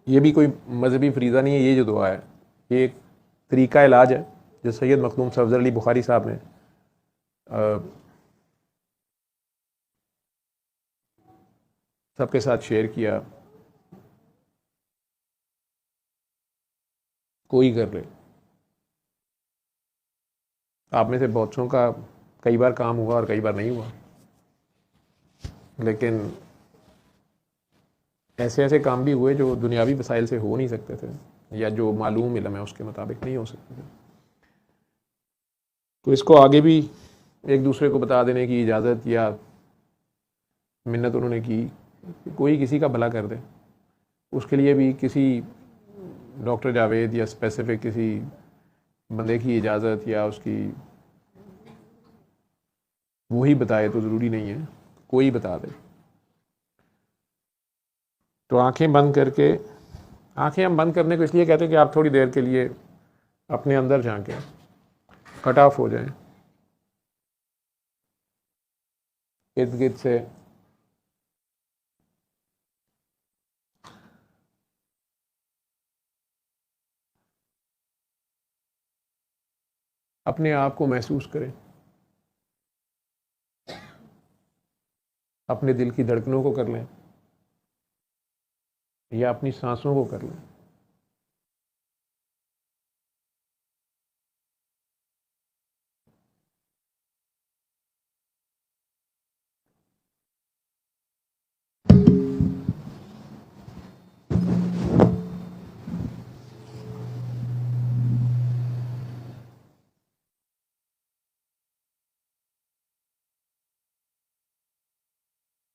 یہ بھی کوئی مذہبی فریضہ نہیں ہے، یہ جو دعا ہے یہ ایک طریقہ علاج ہے جو سید مخدوم افضل علی بخاری صاحب نے سب کے ساتھ شیئر کیا. کوئی کر لے. آپ میں سے بہتوں کا کئی بار کام ہوا اور کئی بار نہیں ہوا، لیکن ایسے ایسے کام بھی ہوئے جو دنیاوی وسائل سے ہو نہیں سکتے تھے، یا جو معلوم علم ہے اس کے مطابق نہیں ہو سکتے تھے. تو اس کو آگے بھی ایک دوسرے کو بتا دینے کی اجازت یا منت انہوں نے کی کہ کوئی کسی کا بھلا کر دے. اس کے لیے بھی کسی ڈاکٹر جاوید یا اسپیسیفک کسی بندے کی اجازت یا اس کی وہی بتائے تو ضروری نہیں ہے، کوئی بتا دے. تو آنکھیں بند کر کے، آنکھیں ہم بند کرنے کو اس لیے کہتے ہیں کہ آپ تھوڑی دیر کے لیے اپنے اندر جھانکیں، کٹ آف ہو جائیں ارد گرد سے. اپنے آپ کو محسوس کریں، اپنے دل کی دھڑکنوں کو کر لیں یا اپنی سانسوں کو کر لیں.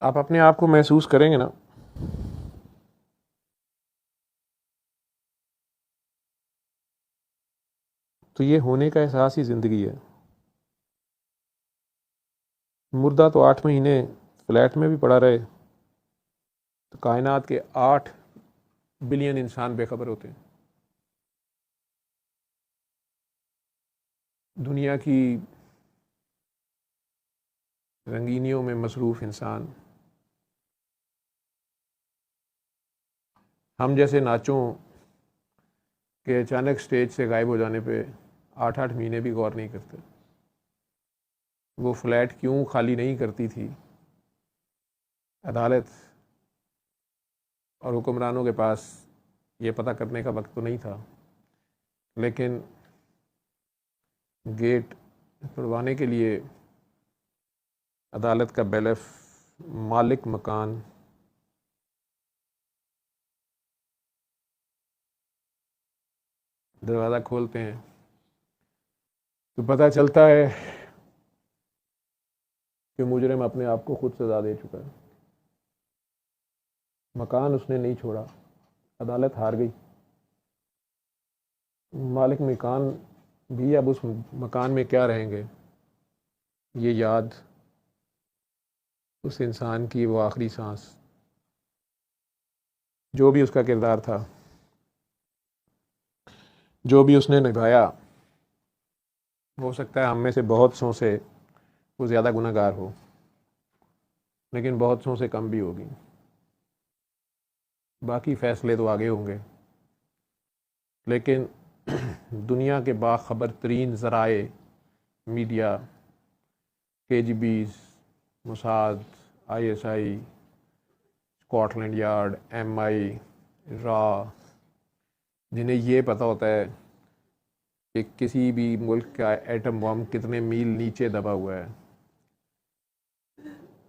آپ اپنے آپ کو محسوس کریں گے نا، تو یہ ہونے کا احساس ہی زندگی ہے. مردہ تو 8 مہینے فلیٹ میں بھی پڑا رہے تو کائنات کے 8 بلین انسان بے خبر ہوتے ہیں. دنیا کی رنگینیوں میں مصروف انسان ہم جیسے ناچوں کہ اچانک سٹیج سے غائب ہو جانے پہ 8 مہینے بھی غور نہیں کرتے. وہ فلیٹ کیوں خالی نہیں کرتی تھی عدالت اور حکمرانوں کے پاس یہ پتہ کرنے کا وقت تو نہیں تھا، لیکن گیٹ پڑوانے کے لیے عدالت کا بیلف مالک مکان دروازہ کھولتے ہیں تو پتہ چلتا ہے کہ مجرم اپنے آپ کو خود سزا دے چکا ہے. مکان اس نے نہیں چھوڑا، عدالت ہار گئی. مالک مکان بھی اب اس مکان میں کیا رہیں گے، یہ یاد اس انسان کی وہ آخری سانس، جو بھی اس کا کردار تھا، جو بھی اس نے نبھایا. ہو سکتا ہے ہم میں سے بہت سوں سے وہ زیادہ گناہ گار ہو، لیکن بہت سوں سے کم بھی ہوگی. باقی فیصلے تو آگے ہوں گے، لیکن دنیا کے باخبر ترین ذرائع media, KGBs، Mossad, ISI، Scotland Yard, MI، را، جنہیں یہ پتہ ہوتا ہے کہ کسی بھی ملک کا ایٹم بم کتنے میل نیچے دبا ہوا ہے،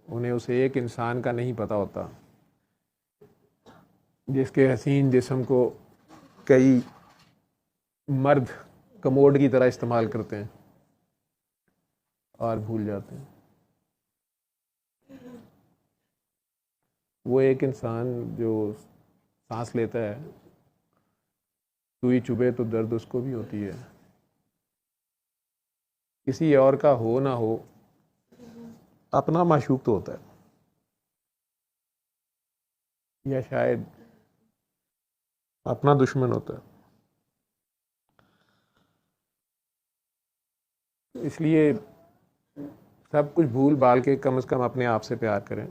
انہیں اسے ایک انسان کا نہیں پتہ ہوتا جس کے حسین جسم کو کئی مرد کموڈ کی طرح استعمال کرتے ہیں اور بھول جاتے ہیں. وہ ایک انسان جو سانس لیتا ہے، سوئی چبھے تو درد اس کو بھی ہوتی ہے. کسی اور کا ہو نہ ہو، اپنا معشوق تو ہوتا ہے، یا شاید اپنا دشمن ہوتا ہے. اس لیے سب کچھ بھول بھال کے کم از کم اپنے آپ سے پیار کریں.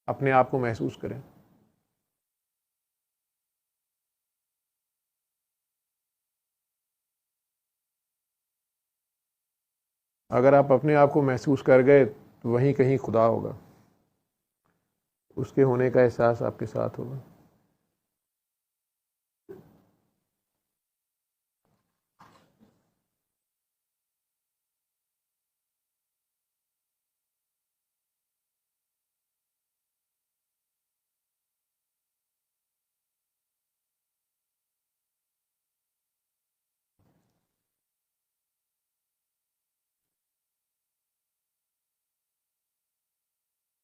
اپنے آپ کو محسوس کریں. اگر آپ اپنے آپ کو محسوس کر گئے تو وہیں کہیں خدا ہوگا، اس کے ہونے کا احساس آپ کے ساتھ ہوگا.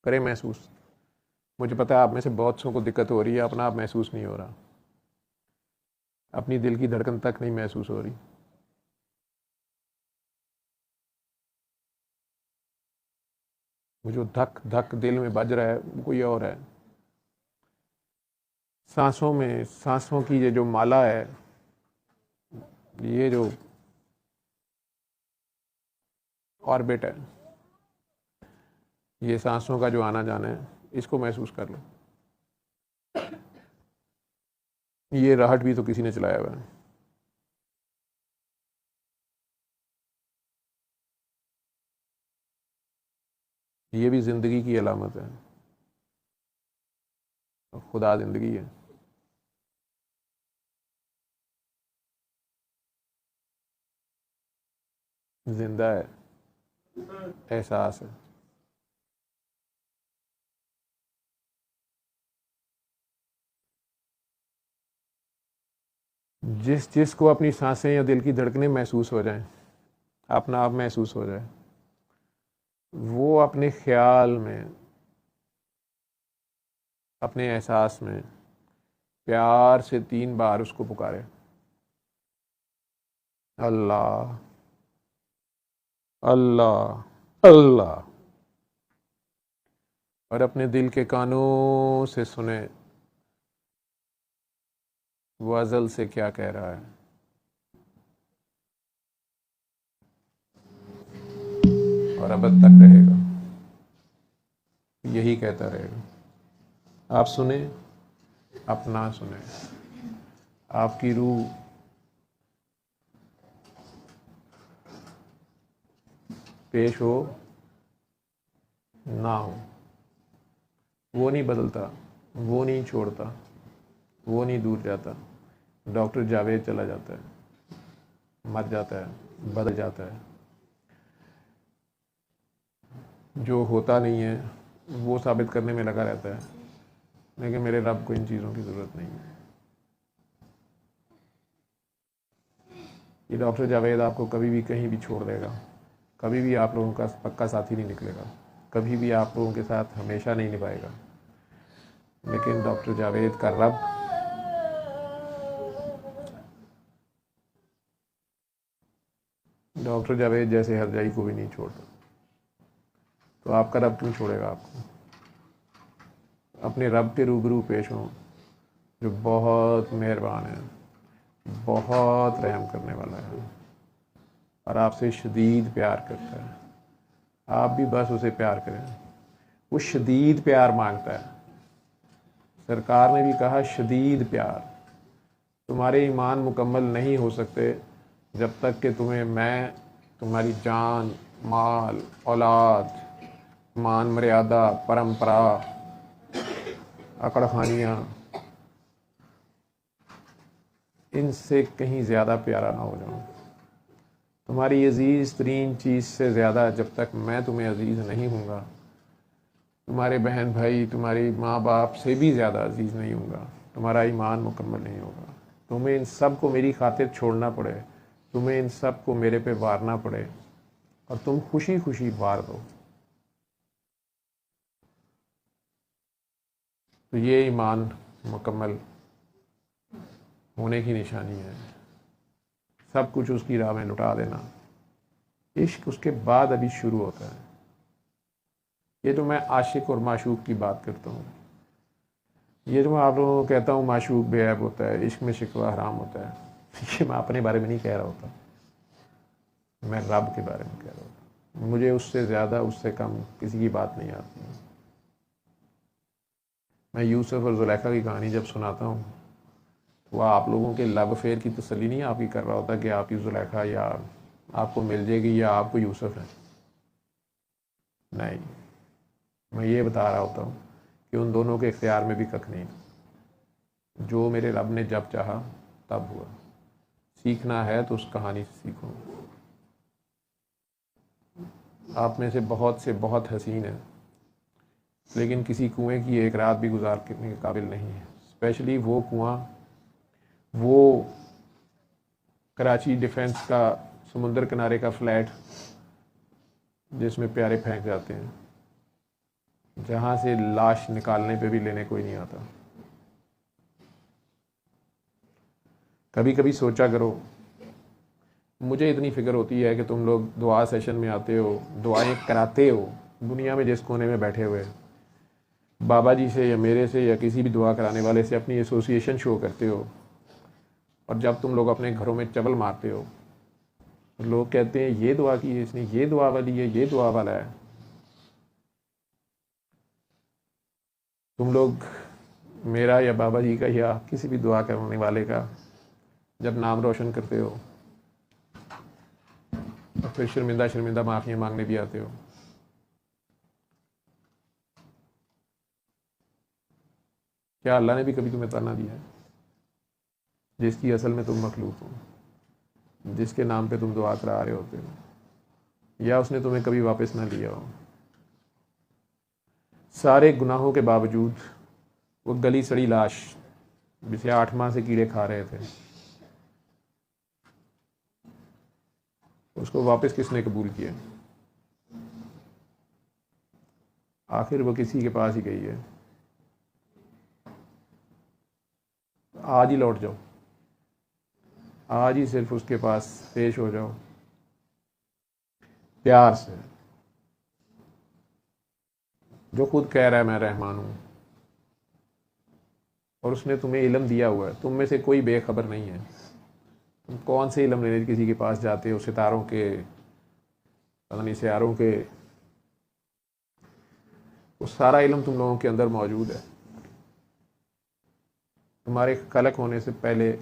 کریں محسوس. مجھے پتا ہے آپ میں سے بہت سو کو دقت ہو رہی ہے، اپنا آپ محسوس نہیں ہو رہا، اپنی دل کی دھڑکن تک نہیں محسوس ہو رہی. وہ جو دھک دھک دل میں بج رہا ہے وہ کوئی اور ہے. سانسوں میں، سانسوں کی یہ جو مالا ہے، یہ جو آربٹ ہے، یہ سانسوں کا جو آنا جانا ہے، اس کو محسوس کر لو. یہ راہٹ بھی تو کسی نے چلایا ہوا ہے. یہ بھی زندگی کی علامت ہے. خدا زندگی ہے. زندہ ہے، احساس ہے. جس کو اپنی سانسیں یا دل کی دھڑکنیں محسوس ہو جائیں، اپنا آپ محسوس ہو جائے، وہ اپنے خیال میں، اپنے احساس میں پیار سے 3 بار اس کو پکارے: اللہ، اللہ، اللہ. اور اپنے دل کے کانوں سے سنیں وہ ازل سے کیا کہہ رہا ہے، اور ابد تک رہے گا، یہی کہتا رہے گا. آپ سنیں، اپنا سنیں. آپ کی روح پیش ہو نہ ہو، وہ نہیں بدلتا، وہ نہیں چھوڑتا، وہ نہیں دور جاتا. ڈاکٹر جاوید چلا جاتا ہے، مر جاتا ہے، بدل جاتا ہے. جو ہوتا نہیں ہے وہ ثابت کرنے میں لگا رہتا ہے، لیکن میرے رب کو ان چیزوں کی ضرورت نہیں ہے. یہ ڈاکٹر جاوید آپ کو کبھی بھی کہیں بھی چھوڑ دے گا، کبھی بھی آپ لوگوں کا پکا ساتھی نہیں نکلے گا، کبھی بھی آپ لوگوں کے ساتھ ہمیشہ نہیں نبھائے گا. لیکن ڈاکٹر جاوید کا رب ڈاکٹر جاوید جیسے ہر جائی کو بھی نہیں چھوڑتا. تو آپ کا رب کیوں چھوڑے گا آپ کو؟ اپنے رب کے روبرو پیش ہوں جو بہت مہربان ہے، بہت رحم کرنے والا ہے، اور آپ سے شدید پیار کرتا ہے. آپ بھی بس اسے پیار کریں. وہ شدید پیار مانگتا ہے. سرکار نے بھی کہا شدید پیار. تمہارے ایمان مکمل نہیں ہو سکتے جب تک کہ تمہیں میں تمہاری جان، مال، اولاد، مان مریادہ، پرمپرا، اکڑ خانیاں، ان سے کہیں زیادہ پیارا نہ ہو جاؤں. تمہاری عزیز ترین چیز سے زیادہ جب تک میں تمہیں عزیز نہیں ہوں گا، تمہارے بہن بھائی، تمہاری ماں باپ سے بھی زیادہ عزیز نہیں ہوں گا، تمہارا ایمان مکمل نہیں ہوگا. تمہیں ان سب کو میری خاطر چھوڑنا پڑے، تمہیں ان سب کو میرے پہ وارنا پڑے، اور تم خوشی خوشی وار دو. تو یہ ایمان مکمل ہونے کی نشانی ہے. سب کچھ اس کی راہ میں لٹا دینا. عشق اس کے بعد ابھی شروع ہوتا ہے. یہ تو میں عاشق اور معشوق کی بات کرتا ہوں. یہ جو میں آپ لوگوں کو کہتا ہوں معشوق بے عیب ہوتا ہے، عشق میں شکوہ حرام ہوتا ہے، یہ میں اپنے بارے میں نہیں کہہ رہا ہوتا، میں رب کے بارے میں کہہ رہا ہوتا. مجھے اس سے زیادہ، اس سے کم کسی کی بات نہیں آتی. میں یوسف اور زلیخا کی کہانی جب سناتا ہوں تو وہ آپ لوگوں کے لو افیئر کی تسلی نہیں آپ کی کر رہا ہوتا کہ آپ کی زلیخا یا آپ کو مل جائے گی یا آپ کو یوسف ہے. نہیں، میں یہ بتا رہا ہوتا ہوں کہ ان دونوں کے اختیار میں بھی کک نہیں. جو میرے رب نے جب چاہا تب ہوا. سیکھنا ہے تو اس کہانی سے سیکھو. آپ میں سے بہت حسین ہے لیکن کسی کنویں کی ایک رات بھی گزار کرنے کے قابل نہیں ہے. اسپیشلی وہ کنواں، وہ کراچی ڈیفنس کا سمندر کنارے کا فلیٹ جس میں پیارے پھینک جاتے ہیں، جہاں سے لاش نکالنے پہ بھی لینے کوئی نہیں آتا. کبھی کبھی سوچا کرو، مجھے اتنی فکر ہوتی ہے کہ تم لوگ دعا سیشن میں آتے ہو، دعائیں کراتے ہو، دنیا میں جس کونے میں بیٹھے ہوئے بابا جی سے یا میرے سے یا کسی بھی دعا کرانے والے سے اپنی ایسوسیشن شو کرتے ہو، اور جب تم لوگ اپنے گھروں میں چبل مارتے ہو لوگ کہتے ہیں یہ دعا کی ہے اس نے، یہ دعا والی ہے، یہ دعا والا ہے. تم لوگ میرا یا بابا جی کا یا کسی بھی دعا کرنے والے کا جب نام روشن کرتے ہو اور پھر شرمندہ معافیاں مانگنے بھی آتے ہو. کیا اللہ نے بھی کبھی تمہیں تانا دیا ہے؟ جس کی اصل میں تم مخلوق ہو، جس کے نام پہ تم دعا کرا رہے ہوتے ہو، یا اس نے تمہیں کبھی واپس نہ لیا ہو. سارے گناہوں کے باوجود وہ گلی سڑی لاش جسے 8 ماہ سے کیڑے کھا رہے تھے، اس کو واپس کس نے قبول کیا؟ آخر وہ کسی کے پاس ہی گئی ہے. آج ہی لوٹ جاؤ، آج ہی صرف اس کے پاس پیش ہو جاؤ پیار سے، جو خود کہہ رہا ہے میں رحمان ہوں، اور اس نے تمہیں علم دیا ہوا ہے. تم میں سے کوئی بے خبر نہیں ہے. تم کون سے علم لینے کسی کے پاس جاتے ہو؟ ستاروں کے، پتہ نہیں سیاروں کے. وہ سارا علم تم لوگوں کے اندر موجود ہے. تمہارے خلق ہونے سے پہلے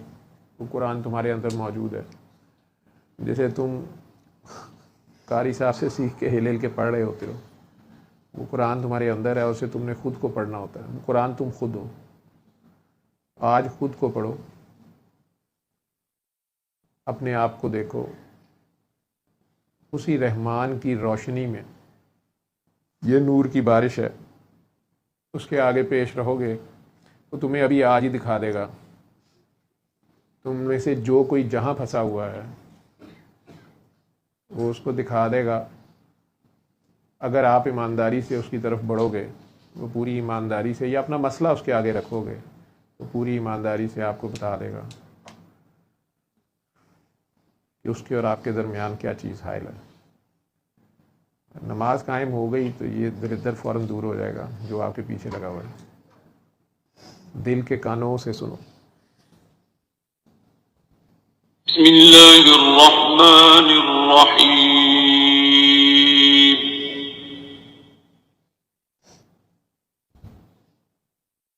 وہ قرآن تمہارے اندر موجود ہے، جسے تم قاری صاحب سے سیکھ کے ہل ہل کے پڑھ رہے ہوتے ہو. وہ قرآن تمہارے اندر ہے، اسے تم نے خود کو پڑھنا ہوتا ہے. قرآن تم خود ہو. آج خود کو پڑھو، اپنے آپ کو دیکھو، اسی رحمان کی روشنی میں. یہ نور کی بارش ہے، اس کے آگے پیش رہو گے تو تمہیں ابھی آج ہی دکھا دے گا. تم میں سے جو کوئی جہاں پھنسا ہوا ہے وہ اس کو دکھا دے گا. اگر آپ ایمانداری سے اس کی طرف بڑھو گے، وہ پوری ایمانداری سے، یا اپنا مسئلہ اس کے آگے رکھو گے، وہ پوری ایمانداری سے آپ کو بتا دے گا کہ اس کے اور آپ کے درمیان کیا چیز حائل ہے. نماز قائم ہو گئی تو یہ دردر فوراً دور ہو جائے گا جو آپ کے پیچھے لگا ہوا ہے. دل کے کانوں سے سنو. بسم اللہ الرحمن الرحیم.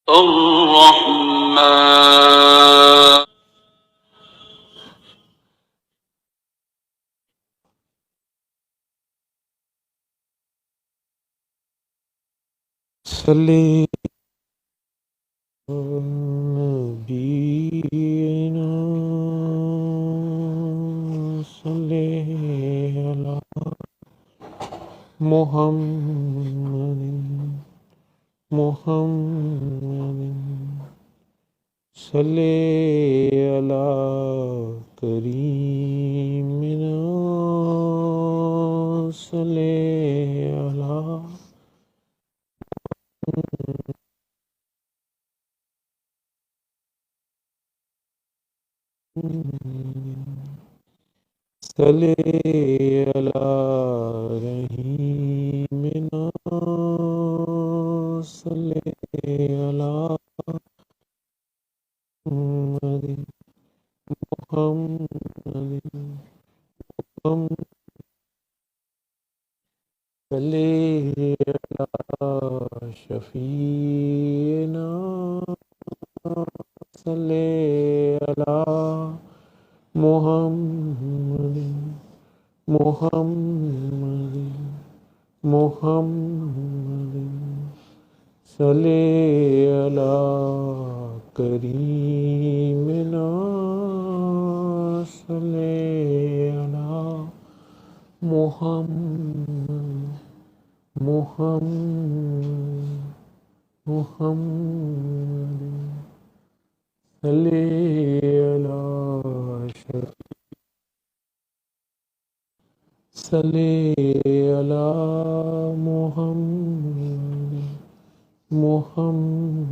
الرحمن صلی نبینا صلی علی محمد صلی علی کریمنا صلی علی صلی علی رحیمنا صلی علی محمد صلی علی شفیعنا صلی علی محمد محمد محمد صلی علی کریمنا صلی علی محمد محمد محمد صلی علی صلی علی محمد محمد